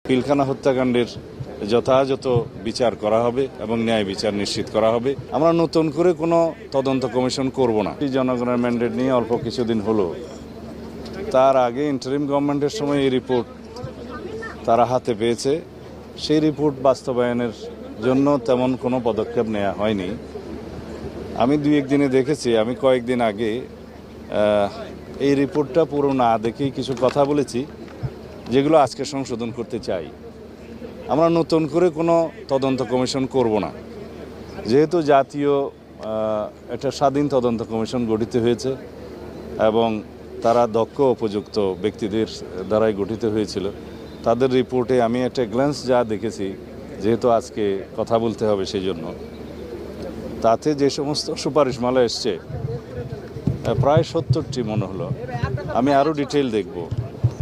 পিলখানা হত্যাকাণ্ডের যথাযথ বিচার করা হবে এবং ন্যায় বিচার নিশ্চিত করা হবে। আমরা নতুন করে কোনো তদন্ত কমিশন করব না। জনগণের ম্যান্ডেট নিয়ে অল্প কিছুদিন হলো, তার আগে ইন্টারিম গভর্নমেন্টের সময় এই রিপোর্ট তারা হাতে পেয়েছে। সেই রিপোর্ট বাস্তবায়নের জন্য তেমন কোনো পদক্ষেপ নেওয়া হয়নি। আমি দুই একদিনে দেখেছি, আমি কয়েকদিন আগে এই রিপোর্টটা পুরো না দেখেই কিছু কথা বলেছি যেগুলো আজকে সংশোধন করতে চাই। আমরা নতুন করে কোনো তদন্ত কমিশন করব না, যেহেতু জাতীয় একটা স্বাধীন তদন্ত কমিশন গঠিত হয়েছে এবং তারা দক্ষ উপযুক্ত ব্যক্তিদের দ্বারাই গঠিত হয়েছিল। তাদের রিপোর্টে আমি একটা গ্ল্যান্স যা দেখেছি, যেহেতু আজকে কথা বলতে হবে সেই জন্য, তাতে যে সমস্ত সুপারিশমালা এসছে প্রায় 70টি মনে হলো। আমি আরও ডিটেইল দেখব।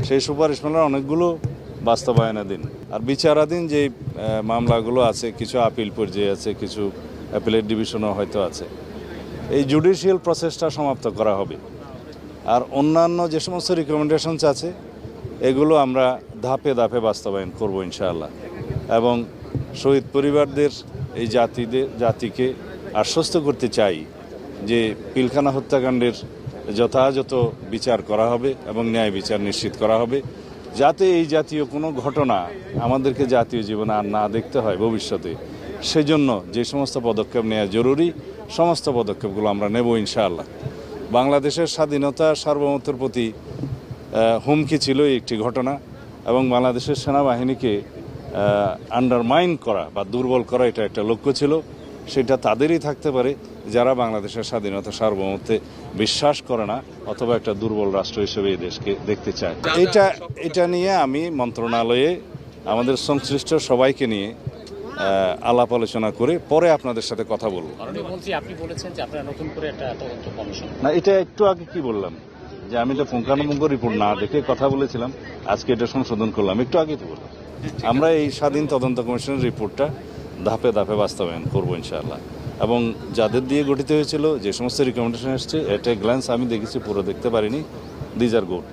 সেই সুপারিশমালার অনেকগুলো বাস্তবায়নাধীন, আর বিচারাধীন যে মামলাগুলো আছে, কিছু আপিল পর্যায়ে আছে, কিছু অ্যাপিলেট ডিভিশনও হয়তো আছে। এই জুডিশিয়াল প্রসেসটা সমাপ্ত করা হবে। আর অন্যান্য যে সমস্ত রিকমেন্ডেশনস আছে এগুলো আমরা ধাপে ধাপে বাস্তবায়ন করব ইনশাআল্লাহ। এবং শহীদ পরিবারদের এই জাতিকে আশ্বস্ত করতে চাই যে পিলখানা হত্যাকাণ্ডের যথাযথ বিচার করা হবে এবং ন্যায় বিচার নিশ্চিত করা হবে, যাতে এই জাতীয় কোনো ঘটনা আমাদেরকে জাতীয় জীবনে আর না দেখতে হয় ভবিষ্যতে। সেজন্য যে সমস্ত পদক্ষেপ নেওয়া জরুরি, সমস্ত পদক্ষেপগুলো আমরা নেব ইনশাআল্লাহ। বাংলাদেশের স্বাধীনতা সার্বভৌমত্বের প্রতি হুমকি ছিল একটি ঘটনা, এবং বাংলাদেশের সেনাবাহিনীকে আন্ডারমাইন করা বা দুর্বল করা এটা একটা লক্ষ্য ছিল। সেটা তাদেরই থাকতে পারে যারা বাংলাদেশের স্বাধীনতা সার্বভৌমত্বে বিশ্বাস করে না অথবা একটা দুর্বল রাষ্ট্র হিসেবে এই দেশকে দেখতে চায়। এটা নিয়ে আমি মন্ত্রণালয়ে আমাদের সংশ্লিষ্ট সবাইকে নিয়ে আলাপ আলোচনা করে পরে আপনাদের সাথে কথা বলবো। আপনি বলেছেন যে আপনারা নতুন করে একটা তদন্ত কমিশন। না, এটা একটু আগে কি বললাম যে আমি এটা পুঙ্খানুপুঙ্খ রিপোর্ট না দেখে কথা বলেছিলাম, আজকে এটা সংশোধন করলাম, একটু আগে তো বললাম। আমরা এই স্বাধীন তদন্ত কমিশনের রিপোর্টটা ধাপে ধাপে বাস্তবায়ন করবো ইনশাআল্লাহ। এবং যাদের দিয়ে গঠিত হয়েছিল, যে সমস্ত রিকমেন্ডেশন এসছে, এটা গ্ল্যান্স আমি দেখেছি, পুরো দেখতে পারিনি। These are good.